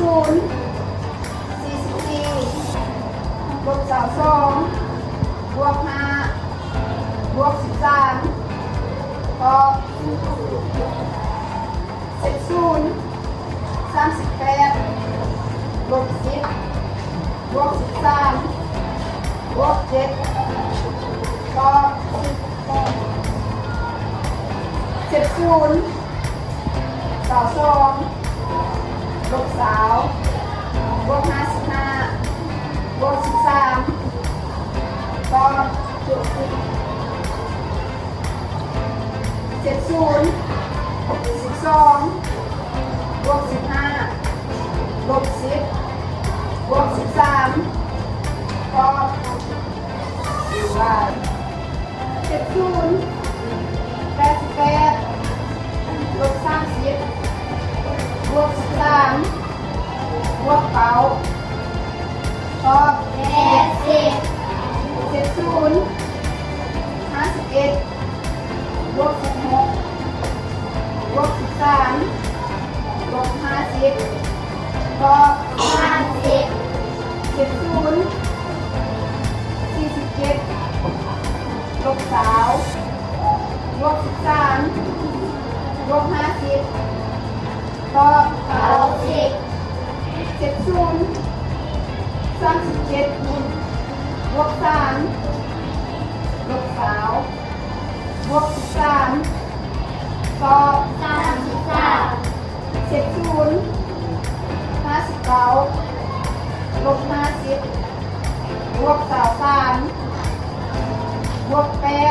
ศูนย์44บวก22บวก5บวก13ตอบ1038บวก10บวก13บวก7ตอบ70ต่อ2ลบ3บวก55บวก13ตอบ70 12บวก15ลบ10บวก13ตอบ70 88ลบ30บวก13บวก9ตอบ70 51บวก16บวก13บวก50ตอบ70 47ลบ3บวก13บวก50ตอบ70 37บวก3ลบ3บวก13ตอบ70 59ลบ50บวก23บวก8